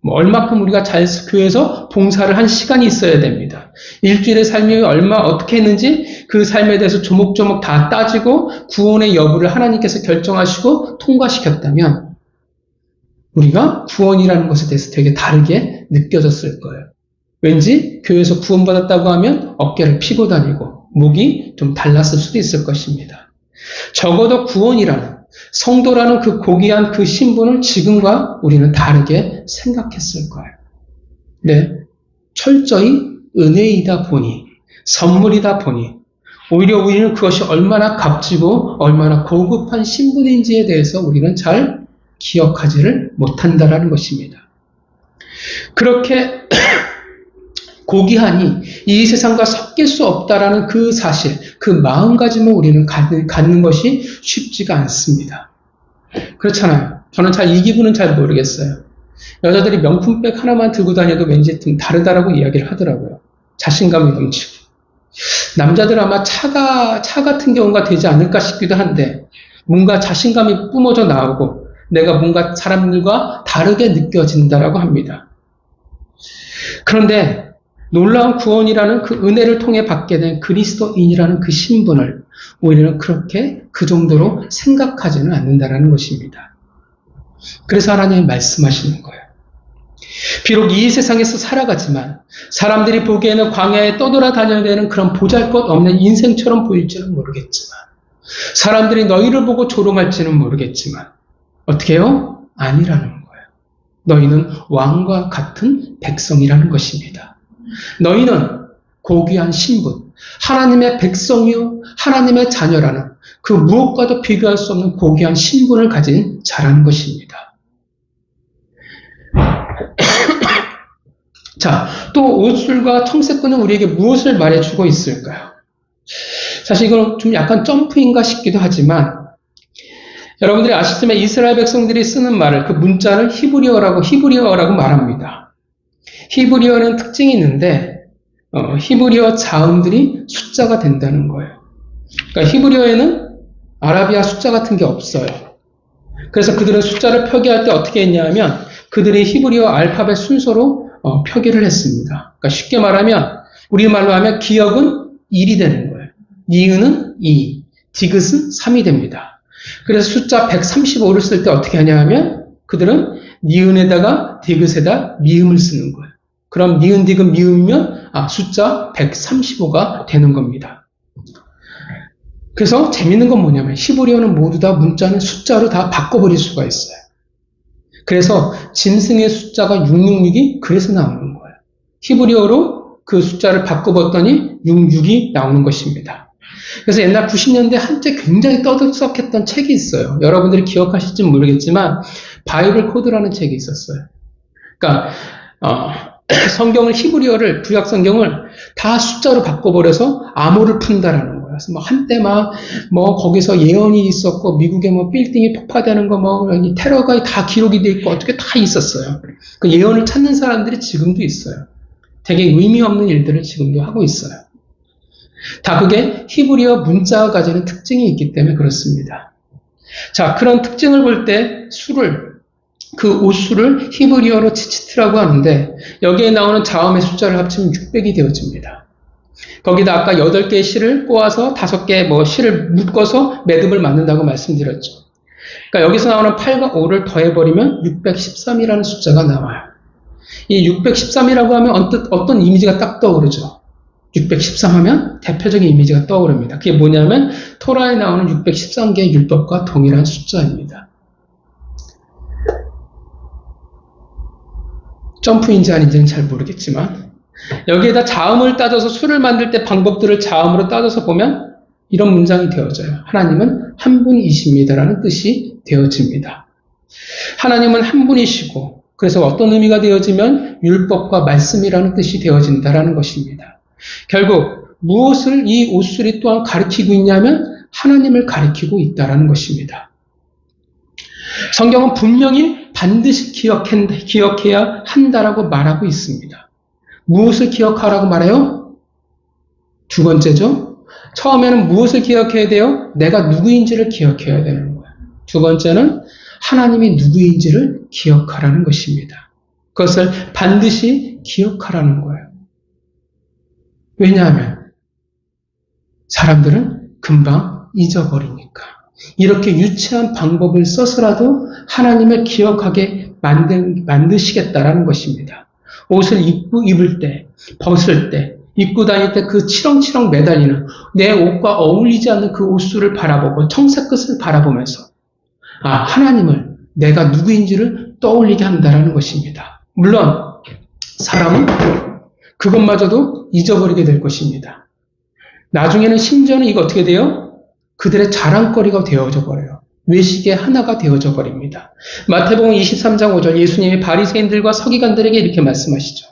얼마큼 우리가 교회에서 봉사를 한 시간이 있어야 됩니다. 일주일의 삶이 얼마 어떻게 했는지 그 삶에 대해서 조목조목 다 따지고 구원의 여부를 하나님께서 결정하시고 통과시켰다면 우리가 구원이라는 것에 대해서 되게 다르게 느껴졌을 거예요. 왠지 교회에서 구원받았다고 하면 어깨를 피고 다니고 목이 좀 달랐을 수도 있을 것입니다. 적어도 구원이라는 성도라는 그 고귀한 그 신분을 지금과 우리는 다르게 생각했을 거예요. 네, 철저히 은혜이다 보니, 선물이다 보니, 오히려 우리는 그것이 얼마나 값지고 얼마나 고급한 신분인지에 대해서 우리는 잘 기억하지를 못한다라는 것입니다. 그렇게 고귀하니 이 세상과 섞일 수 없다라는 그 사실, 그 마음가짐을 우리는 갖는 것이 쉽지가 않습니다. 그렇잖아요. 저는 이 기분은 잘 모르겠어요. 여자들이 명품백 하나만 들고 다녀도 왠지 좀 다르다라고 이야기를 하더라고요. 자신감이 넘치고. 남자들 아마 차 같은 경우가 되지 않을까 싶기도 한데 뭔가 자신감이 뿜어져 나오고 내가 뭔가 사람들과 다르게 느껴진다라고 합니다. 그런데 놀라운 구원이라는 그 은혜를 통해 받게 된 그리스도인이라는 그 신분을 우리는 그렇게 그 정도로 생각하지는 않는다라는 것입니다. 그래서 하나님이 말씀하시는 거예요. 비록 이 세상에서 살아가지만 사람들이 보기에는 광야에 떠돌아다녀야 되는 그런 보잘것없는 인생처럼 보일지는 모르겠지만 사람들이 너희를 보고 조롱할지는 모르겠지만 어떻게 해요? 아니라는 거예요. 너희는 왕과 같은 백성이라는 것입니다. 너희는 고귀한 신분, 하나님의 백성이요 하나님의 자녀라는 그 무엇과도 비교할 수 없는 고귀한 신분을 가진 자라는 것입니다. 자, 또 옷술과 청색끈은 우리에게 무엇을 말해주고 있을까요? 사실 이건 좀 약간 점프인가 싶기도 하지만 여러분들이 아시지만 이스라엘 백성들이 쓰는 말을 그 문자를 히브리어라고 말합니다. 히브리어는 특징이 있는데 히브리어 자음들이 숫자가 된다는 거예요. 그러니까 히브리어에는 아라비아 숫자 같은 게 없어요. 그래서 그들은 숫자를 표기할 때 어떻게 했냐면 그들이 히브리어 알파벳 순서로 표기를 했습니다. 그러니까 쉽게 말하면 우리말로 하면 기역은 1이 되는 거예요. 니은은 2, 디귿은 3이 됩니다. 그래서 숫자 135를 쓸 때 어떻게 하냐 하면 그들은 니은에다가 디귿에다 미음을 쓰는 거예요. 그럼 니은, 디귿, 미음이면 숫자 135가 되는 겁니다. 그래서 재밌는 건 뭐냐면 히브리어는 모두 다 문자는 숫자로 다 바꿔버릴 수가 있어요. 그래서 짐승의 숫자가 666이 그래서 나오는 거예요. 히브리어로 그 숫자를 바꿔봤더니 66이 나오는 것입니다. 그래서 옛날 90년대 한때 굉장히 떠들썩했던 책이 있어요. 여러분들이 기억하실지는 모르겠지만 바이블 코드라는 책이 있었어요. 그러니까 성경을 히브리어를 구약 성경을 다 숫자로 바꿔버려서 암호를 푼다라는 거예요. 그래서 뭐 한때 거기서 예언이 있었고 미국에 빌딩이 폭파되는 거 테러가 다 기록이 돼 있고 어떻게 다 있었어요. 그 예언을 찾는 사람들이 지금도 있어요. 되게 의미 없는 일들을 지금도 하고 있어요. 다 그게 히브리어 문자가 가지는 특징이 있기 때문에 그렇습니다. 자, 그런 특징을 볼 때 그 옷수를 히브리어로 치치트라고 하는데 여기에 나오는 자음의 숫자를 합치면 600이 되어집니다. 거기다 아까 8개의 실을 꼬아서 5개의 실을 묶어서 매듭을 맞는다고 말씀드렸죠. 그러니까 여기서 나오는 8과 5를 더해버리면 613이라는 숫자가 나와요. 이 613이라고 하면 어떤 이미지가 딱 떠오르죠. 613 하면 대표적인 이미지가 떠오릅니다. 그게 뭐냐면 토라에 나오는 613개의 율법과 동일한 숫자입니다. 점프인지 아닌지는 잘 모르겠지만 여기에다 자음을 따져서 수를 만들 때 방법들을 자음으로 따져서 보면 이런 문장이 되어져요. 하나님은 한 분이십니다라는 뜻이 되어집니다. 하나님은 한 분이시고 그래서 어떤 의미가 되어지면 율법과 말씀이라는 뜻이 되어진다라는 것입니다. 결국 무엇을 이 옷술이 또한 가리키고 있냐면 하나님을 가리키고 있다라는 것입니다. 성경은 분명히 반드시 기억해야 한다라고 말하고 있습니다. 무엇을 기억하라고 말해요? 두 번째죠. 처음에는 무엇을 기억해야 돼요? 내가 누구인지를 기억해야 되는 거예요. 두 번째는 하나님이 누구인지를 기억하라는 것입니다. 그것을 반드시 기억하라는 거예요. 왜냐하면 사람들은 금방 잊어버리니까. 이렇게 유치한 방법을 써서라도 하나님을 기억하게 만드시겠다라는 것입니다. 옷을 입을 때, 벗을 때, 입고 다닐 때 그 치렁치렁 매달리는 내 옷과 어울리지 않는 그 옷수를 바라보고 청색 끝을 바라보면서 하나님을 내가 누구인지를 떠올리게 한다라는 것입니다. 물론 사람은 그것마저도 잊어버리게 될 것입니다. 나중에는 심지어는 이거 어떻게 돼요? 그들의 자랑거리가 되어져 버려요. 외식의 하나가 되어져 버립니다. 마태복음 23장 5절 예수님이 바리새인들과 서기관들에게 이렇게 말씀하시죠.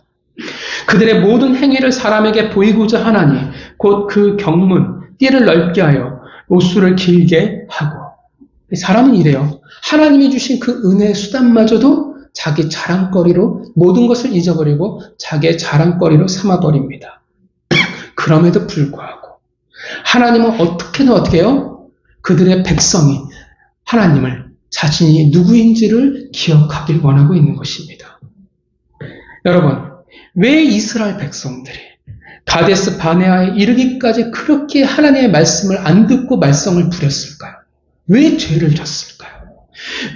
그들의 모든 행위를 사람에게 보이고자 하나니 곧 그 경문, 띠를 넓게 하여 옷수를 길게 하고. 사람은 이래요. 하나님이 주신 그 은혜의 수단마저도 자기 자랑거리로 모든 것을 잊어버리고 자기의 자랑거리로 삼아버립니다. 그럼에도 불구하고 하나님은 어떻게 해요? 그들의 백성이 하나님을 자신이 누구인지를 기억하길 원하고 있는 것입니다. 여러분, 왜 이스라엘 백성들이 가데스 바네아에 이르기까지 그렇게 하나님의 말씀을 안 듣고 말썽을 부렸을까요? 왜 죄를 졌을까요?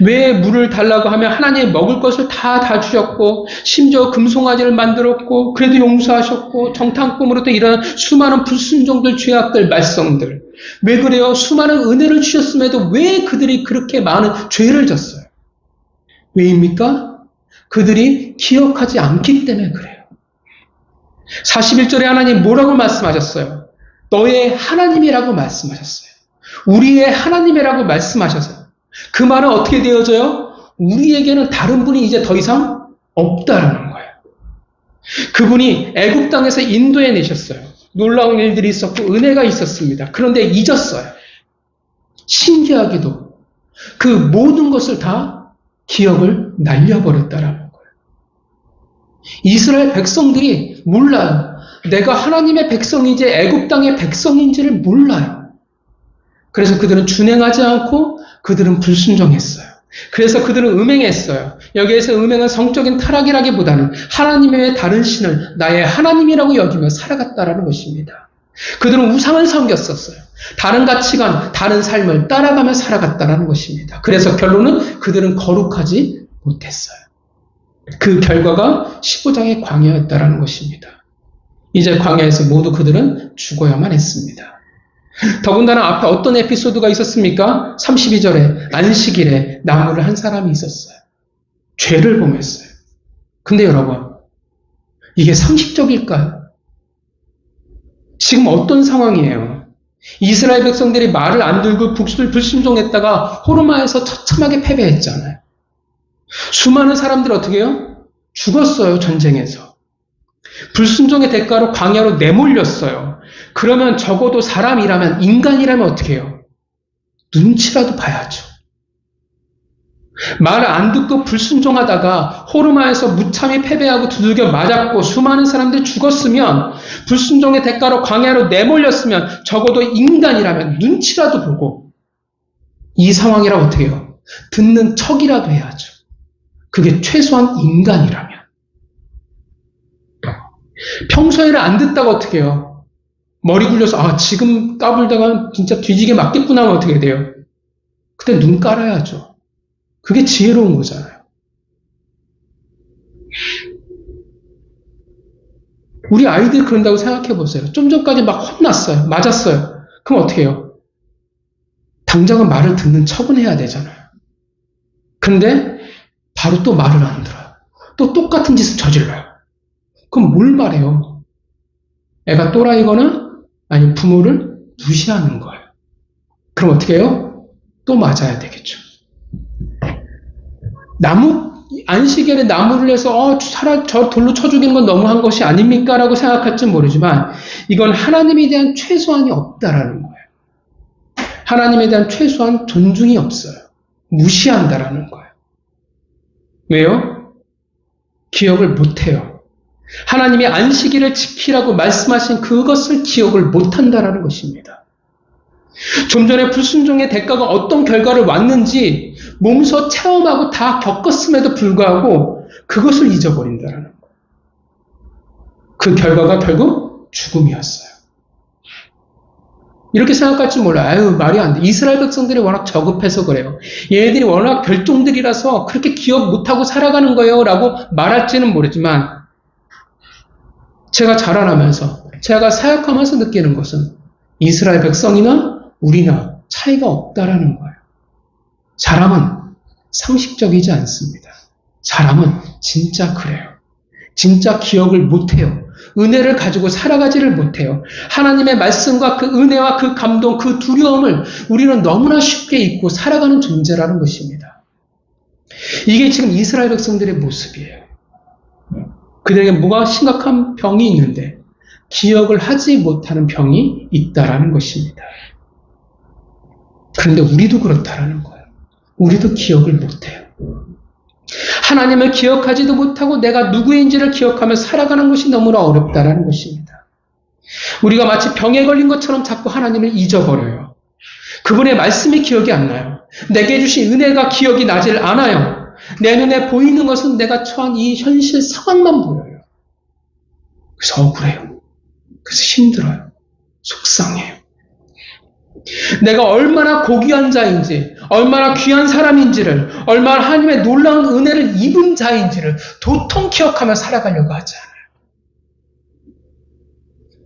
왜 물을 달라고 하면 하나님이 먹을 것을 다 주셨고 심지어 금송아지를 만들었고 그래도 용서하셨고 정탐꾼으로부터 일어난 수많은 불순종들, 죄악들, 말썽들. 왜 그래요? 수많은 은혜를 주셨음에도 왜 그들이 그렇게 많은 죄를 졌어요? 왜입니까? 그들이 기억하지 않기 때문에 그래요. 41절에 하나님 뭐라고 말씀하셨어요? 너의 하나님이라고 말씀하셨어요. 우리의 하나님이라고 말씀하셔서 그 말은 어떻게 되어져요? 우리에게는 다른 분이 이제 더 이상 없다라는 거예요. 그분이 애굽 땅에서 인도해 내셨어요. 놀라운 일들이 있었고 은혜가 있었습니다. 그런데 잊었어요. 신기하게도 그 모든 것을 다 기억을 날려버렸다라는 거예요. 이스라엘 백성들이 몰라요. 내가 하나님의 백성이지 애굽 땅의 백성인지를 몰라요. 그래서 그들은 준행하지 않고 그들은 불순종했어요. 그래서 그들은 음행했어요. 여기에서 음행은 성적인 타락이라기보다는 하나님의 외 다른 신을 나의 하나님이라고 여기며 살아갔다라는 것입니다. 그들은 우상을 섬겼었어요. 다른 가치관, 다른 삶을 따라가며 살아갔다라는 것입니다. 그래서 결론은 그들은 거룩하지 못했어요. 그 결과가 15장의 광야였다라는 것입니다. 이제 광야에서 모두 그들은 죽어야만 했습니다. 더군다나 앞에 어떤 에피소드가 있었습니까? 32절에 안식일에 나무를 한 사람이 있었어요. 죄를 범했어요. 근데 여러분, 이게 상식적일까요? 지금 어떤 상황이에요? 이스라엘 백성들이 말을 안 들고 불순종했다가 호르마에서 처참하게 패배했잖아요. 수많은 사람들이 어떻게 해요? 죽었어요, 전쟁에서. 불순종의 대가로 광야로 내몰렸어요. 그러면 적어도 사람이라면, 인간이라면 어떻게 해요? 눈치라도 봐야죠. 말을 안 듣고 불순종하다가 호르마에서 무참히 패배하고 두들겨 맞았고 수많은 사람들이 죽었으면, 불순종의 대가로 광야로 내몰렸으면 적어도 인간이라면 눈치라도 보고 이 상황이라 어떻게 해요? 듣는 척이라도 해야죠. 그게 최소한 인간이라면. 평소에는 안 듣다가 어떻게 해요? 머리 굴려서 지금 까불다가 진짜 뒤지게 맞겠구나 하면 어떻게 돼요? 그때 눈 깔아야죠. 그게 지혜로운 거잖아요. 우리 아이들 그런다고 생각해 보세요. 좀 전까지 막 혼났어요. 맞았어요. 그럼 어떻게 해요? 당장은 말을 듣는 척은 해야 되잖아요. 근데 바로 또 말을 안 들어요. 또 똑같은 짓을 저질러요. 그럼 뭘 말해요? 애가 또라이거나 아니면 부모를 무시하는 거예요. 그럼 어떻게 해요? 또 맞아야 되겠죠. 안식일에 나무를 해서 저 돌로 쳐 죽이는 건 너무한 것이 아닙니까? 라고 생각할지 모르지만 이건 하나님에 대한 최소한이 없다라는 거예요. 하나님에 대한 최소한 존중이 없어요. 무시한다라는 거예요. 왜요? 기억을 못해요. 하나님이 안식일을 지키라고 말씀하신 그것을 기억을 못한다라는 것입니다. 좀 전에 불순종의 대가가 어떤 결과를 왔는지 몸소 체험하고 다 겪었음에도 불구하고 그것을 잊어버린다라는 거예요. 그 결과가 결국 죽음이었어요. 이렇게 생각할지 몰라요. 말이 안 돼. 이스라엘 백성들이 워낙 저급해서 그래요. 얘네들이 워낙 별종들이라서 그렇게 기억 못하고 살아가는 거예요 라고 말할지는 모르지만 제가 자라나면서 제가 사역하면서 느끼는 것은 이스라엘 백성이나 우리나 차이가 없다라는 거예요. 사람은 상식적이지 않습니다. 사람은 진짜 그래요. 진짜 기억을 못해요. 은혜를 가지고 살아가지를 못해요. 하나님의 말씀과 그 은혜와 그 감동, 그 두려움을 우리는 너무나 쉽게 잊고 살아가는 존재라는 것입니다. 이게 지금 이스라엘 백성들의 모습이에요. 그들에게 뭐가 심각한 병이 있는데 기억을 하지 못하는 병이 있다라는 것입니다. 그런데 우리도 그렇다라는 거예요. 우리도 기억을 못해요. 하나님을 기억하지도 못하고 내가 누구인지를 기억하며 살아가는 것이 너무나 어렵다라는 것입니다. 우리가 마치 병에 걸린 것처럼 자꾸 하나님을 잊어버려요. 그분의 말씀이 기억이 안 나요. 내게 주신 은혜가 기억이 나질 않아요. 내 눈에 보이는 것은 내가 처한 이 현실 상황만 보여요. 그래서 억울해요. 그래서 힘들어요. 속상해요. 내가 얼마나 고귀한 자인지, 얼마나 귀한 사람인지를, 얼마나 하나님의 놀라운 은혜를 입은 자인지를 도통 기억하며 살아가려고 하지 않아요.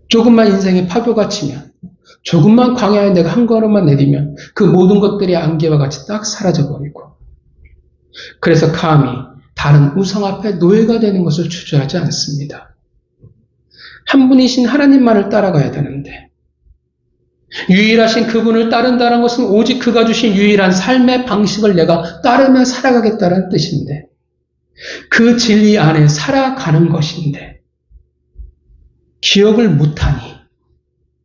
조금만 인생에 파도가 치면, 조금만 광야에 내가 한 걸음만 내디면 그 모든 것들이 안개와 같이 딱 사라져버리고, 그래서 감히 다른 우상 앞에 노예가 되는 것을 주저하지 않습니다. 한 분이신 하나님만을 따라가야 되는데 유일하신 그분을 따른다는 것은 오직 그가 주신 유일한 삶의 방식을 내가 따르며 살아가겠다는 뜻인데 그 진리 안에 살아가는 것인데 기억을 못하니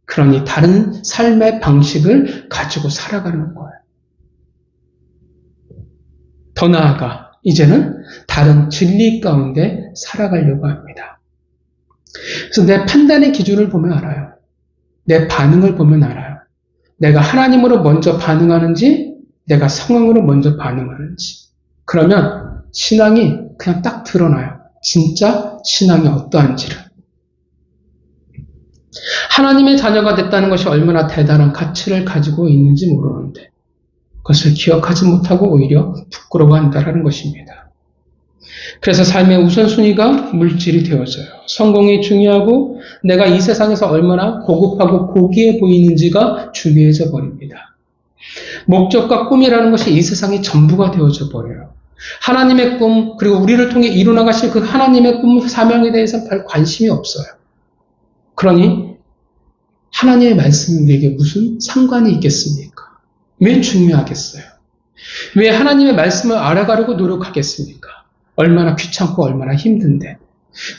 그러니 다른 삶의 방식을 가지고 살아가는 거예요. 더 나아가 이제는 다른 진리 가운데 살아가려고 합니다. 그래서 내 판단의 기준을 보면 알아요. 내 반응을 보면 알아요. 내가 하나님으로 먼저 반응하는지 내가 상황으로 먼저 반응하는지. 그러면 신앙이 그냥 딱 드러나요. 진짜 신앙이 어떠한지를. 하나님의 자녀가 됐다는 것이 얼마나 대단한 가치를 가지고 있는지 모르는데 그것을 기억하지 못하고 오히려 부끄러워한다는 것입니다. 그래서 삶의 우선순위가 물질이 되어져요. 성공이 중요하고 내가 이 세상에서 얼마나 고급하고 고귀해 보이는지가 중요해져 버립니다. 목적과 꿈이라는 것이 이 세상의 전부가 되어져 버려요. 하나님의 꿈 그리고 우리를 통해 이루어나가실 그 하나님의 꿈 사명에 대해서 별 관심이 없어요. 그러니 하나님의 말씀이 우리에게 무슨 상관이 있겠습니까? 왜 중요하겠어요? 왜 하나님의 말씀을 알아가려고 노력하겠습니까? 얼마나 귀찮고 얼마나 힘든데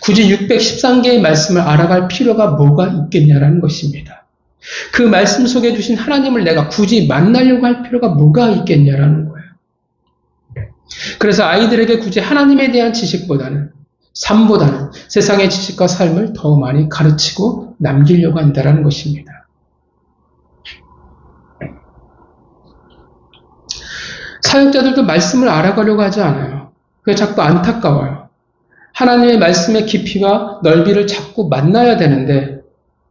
굳이 613개의 말씀을 알아갈 필요가 뭐가 있겠냐라는 것입니다. 그 말씀 속에 주신 하나님을 내가 굳이 만나려고 할 필요가 뭐가 있겠냐라는 거예요. 그래서 아이들에게 굳이 하나님에 대한 지식보다는 삶보다는 세상의 지식과 삶을 더 많이 가르치고 남기려고 한다는 것입니다. 사역자들도 말씀을 알아가려고 하지 않아요. 그게 자꾸 안타까워요. 하나님의 말씀의 깊이와 넓이를 자꾸 만나야 되는데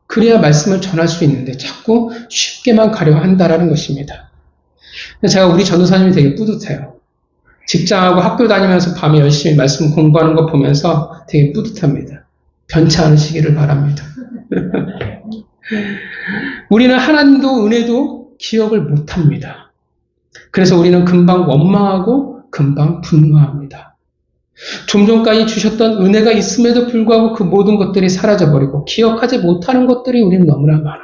그래야 말씀을 전할 수 있는데 자꾸 쉽게만 가려 한다는 것입니다. 제가 우리 전도사님이 되게 뿌듯해요. 직장하고 학교 다니면서 밤에 열심히 말씀 공부하는 거 보면서 되게 뿌듯합니다. 변치 않으시기를 바랍니다. 우리는 하나님도 은혜도 기억을 못합니다. 그래서 우리는 금방 원망하고 금방 분노합니다. 좀 전까지 주셨던 은혜가 있음에도 불구하고 그 모든 것들이 사라져버리고 기억하지 못하는 것들이 우리는 너무나 많아요.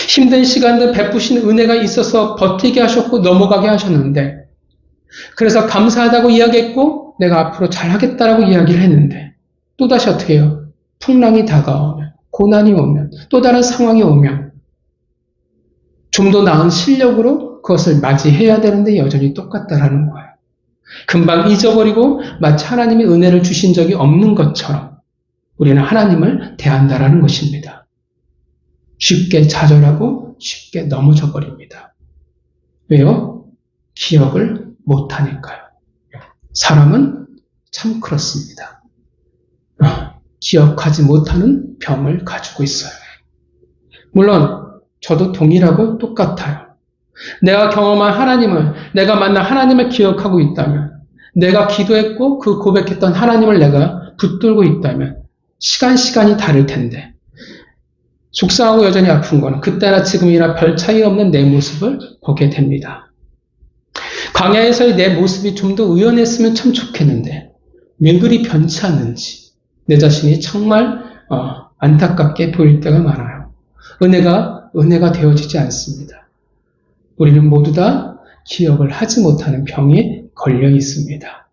힘든 시간들 베푸신 은혜가 있어서 버티게 하셨고 넘어가게 하셨는데 그래서 감사하다고 이야기했고 내가 앞으로 잘하겠다라고 이야기를 했는데 또다시 어떻게 해요? 풍랑이 다가오면 고난이 오면 또 다른 상황이 오면 좀 더 나은 실력으로 그것을 맞이해야 되는데 여전히 똑같다라는 거예요. 금방 잊어버리고 마치 하나님이 은혜를 주신 적이 없는 것처럼 우리는 하나님을 대한다라는 것입니다. 쉽게 좌절하고 쉽게 넘어져 버립니다. 왜요? 기억을 못하니까요. 사람은 참 그렇습니다. 기억하지 못하는 병을 가지고 있어요. 물론 저도 동일하고 똑같아요. 내가 경험한 하나님을, 내가 만난 하나님을 기억하고 있다면, 내가 기도했고 그 고백했던 하나님을 내가 붙들고 있다면 시간이 다를 텐데 속상하고 여전히 아픈 거는 그때나 지금이나 별 차이 없는 내 모습을 보게 됩니다. 광야에서의 내 모습이 좀 더 의연했으면 참 좋겠는데 왜 그리 변치 않는지 내 자신이 정말 안타깝게 보일 때가 많아요. 은혜가 되어지지 않습니다. 우리는 모두 다 기억을 하지 못하는 병에 걸려 있습니다.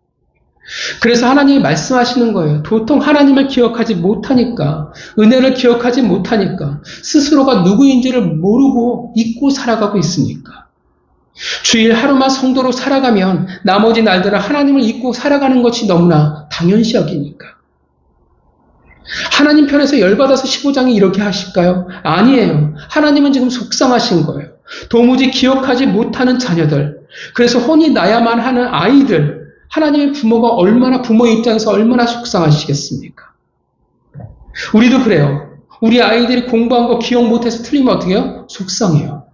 그래서 하나님이 말씀하시는 거예요. 도통 하나님을 기억하지 못하니까, 은혜를 기억하지 못하니까 스스로가 누구인지를 모르고 잊고 살아가고 있으니까. 주일 하루만 성도로 살아가면 나머지 날들은 하나님을 잊고 살아가는 것이 너무나 당연시 여기니까. 하나님 편에서 열받아서 15장이 이렇게 하실까요? 아니에요. 하나님은 지금 속상하신 거예요. 도무지 기억하지 못하는 자녀들, 그래서 혼이 나야만 하는 아이들, 하나님의 부모의 입장에서 얼마나 속상하시겠습니까? 우리도 그래요. 우리 아이들이 공부한 거 기억 못해서 틀리면 어떻게 해요? 속상해요.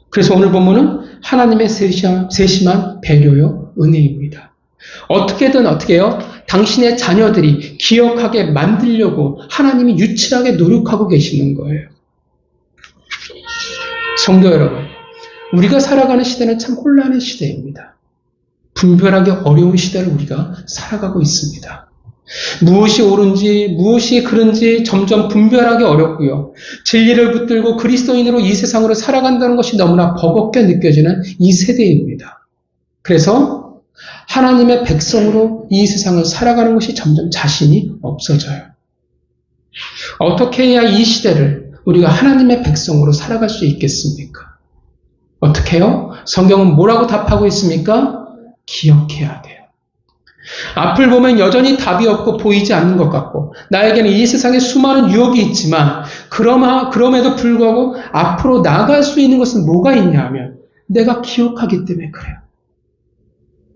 그래서 오늘 본문은 하나님의 세심한 배려요, 은혜입니다. 어떻게든 어떻게 해요? 당신의 자녀들이 기억하게 만들려고 하나님이 유치하게 노력하고 계시는 거예요. 성도 여러분, 우리가 살아가는 시대는 참 혼란의 시대입니다. 분별하기 어려운 시대를 우리가 살아가고 있습니다. 무엇이 옳은지 무엇이 그른지 점점 분별하기 어렵고요. 진리를 붙들고 그리스도인으로 이 세상으로 살아간다는 것이 너무나 버겁게 느껴지는 이 세대입니다. 그래서 하나님의 백성으로 이 세상을 살아가는 것이 점점 자신이 없어져요. 어떻게 해야 이 시대를 우리가 하나님의 백성으로 살아갈 수 있겠습니까? 어떻게 해요? 성경은 뭐라고 답하고 있습니까? 기억해야 돼요. 앞을 보면 여전히 답이 없고 보이지 않는 것 같고 나에게는 이 세상에 수많은 유혹이 있지만 그럼에도 불구하고 앞으로 나아갈 수 있는 것은 뭐가 있냐 하면 내가 기억하기 때문에 그래요.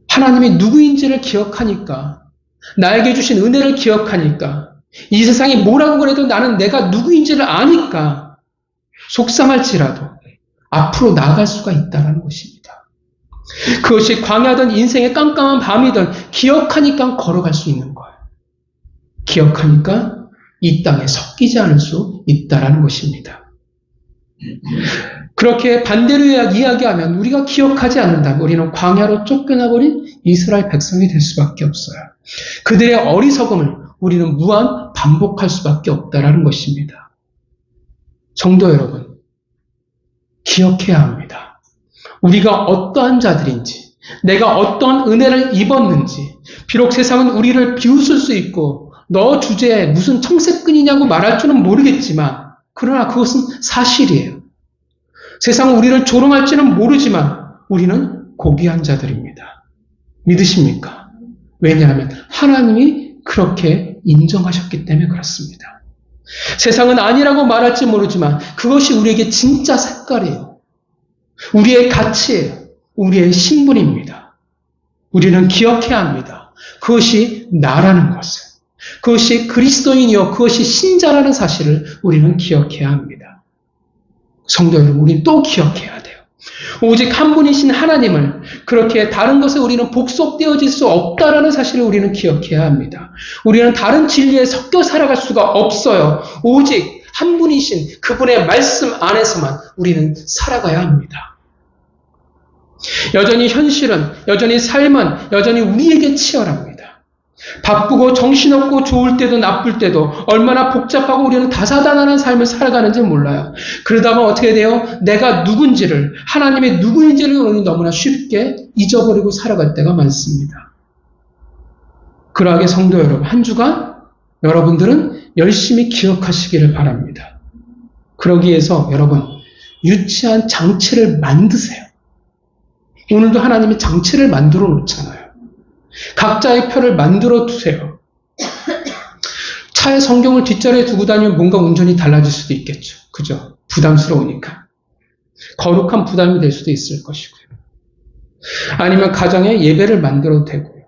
하나님이 누구인지를 기억하니까 나에게 주신 은혜를 기억하니까 이 세상이 뭐라고 그래도 나는 내가 누구인지를 아니까 속상할지라도 앞으로 나아갈 수가 있다는 것입니다. 그것이 광야든 인생의 깜깜한 밤이든 기억하니까 걸어갈 수 있는 거예요. 기억하니까 이 땅에 섞이지 않을 수 있다는 것입니다. 그렇게 반대로 이야기하면 우리가 기억하지 않는다면 우리는 광야로 쫓겨나버린 이스라엘 백성이 될 수밖에 없어요. 그들의 어리석음을 우리는 무한 반복할 수밖에 없다는 것입니다. 성도 여러분, 기억해야 합니다. 우리가 어떠한 자들인지, 내가 어떤 은혜를 입었는지, 비록 세상은 우리를 비웃을 수 있고 너 주제에 무슨 청색근이냐고 말할 줄은 모르겠지만 그러나 그것은 사실이에요. 세상은 우리를 조롱할지는 모르지만 우리는 고귀한 자들입니다. 믿으십니까? 왜냐하면 하나님이 그렇게 인정하셨기 때문에 그렇습니다. 세상은 아니라고 말할지 모르지만 그것이 우리에게 진짜 색깔이에요. 우리의 가치예요. 우리의 신분입니다. 우리는 기억해야 합니다. 그것이 나라는 것을. 그것이 그리스도인이요. 그것이 신자라는 사실을 우리는 기억해야 합니다. 성도 여러분, 우리는 또 기억해야 돼요. 오직 한 분이신 하나님을 그렇게 다른 것에 우리는 복속되어질 수 없다라는 사실을 우리는 기억해야 합니다. 우리는 다른 진리에 섞여 살아갈 수가 없어요. 오직 한 분이신 그분의 말씀 안에서만 우리는 살아가야 합니다. 여전히 현실은, 여전히 삶은, 여전히 우리에게 치열합니다. 바쁘고 정신없고 좋을 때도 나쁠 때도 얼마나 복잡하고 우리는 다사다난한 삶을 살아가는지 몰라요. 그러다가 어떻게 돼요? 내가 누군지를, 하나님의 누구인지를 우리는 너무나 쉽게 잊어버리고 살아갈 때가 많습니다. 그러하게 성도 여러분, 한 주간 여러분들은 열심히 기억하시기를 바랍니다. 그러기 위해서 여러분, 유치한 장치를 만드세요. 오늘도 하나님이 장치를 만들어 놓잖아요. 각자의 표를 만들어 두세요. 차에 성경을 뒷자리에 두고 다니면 뭔가 운전이 달라질 수도 있겠죠. 그죠? 부담스러우니까. 거룩한 부담이 될 수도 있을 것이고요. 아니면 가정에 예배를 만들어도 되고요.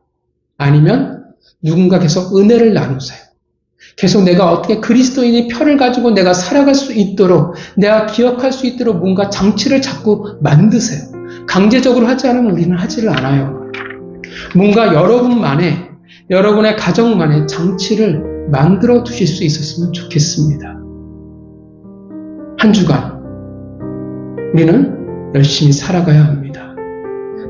아니면 누군가 계속 은혜를 나누세요. 계속 내가 어떻게 그리스도인의 표를 가지고 내가 살아갈 수 있도록, 내가 기억할 수 있도록 뭔가 장치를 자꾸 만드세요. 강제적으로 하지 않으면 우리는 하지를 않아요. 뭔가 여러분만의, 여러분의 가정만의 장치를 만들어 두실 수 있었으면 좋겠습니다. 한 주간 우리는 열심히 살아가야 합니다.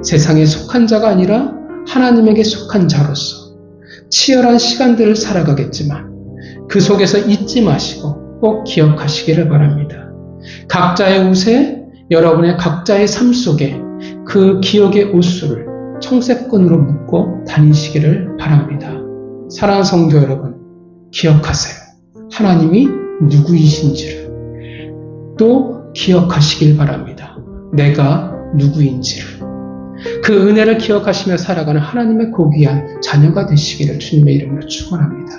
세상에 속한 자가 아니라 하나님에게 속한 자로서 치열한 시간들을 살아가겠지만 그 속에서 잊지 마시고 꼭 기억하시기를 바랍니다. 각자의 옷에, 여러분의 각자의 삶 속에 그 기억의 옷수를 청색끈으로 묶고 다니시기를 바랍니다. 사랑하는 성도 여러분, 기억하세요. 하나님이 누구이신지를. 또 기억하시길 바랍니다. 내가 누구인지를. 그 은혜를 기억하시며 살아가는 하나님의 고귀한 자녀가 되시기를 주님의 이름으로 축원합니다.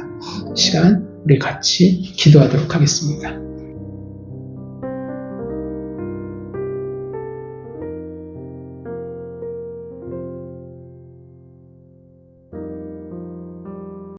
시간 우리 같이 기도하도록 하겠습니다.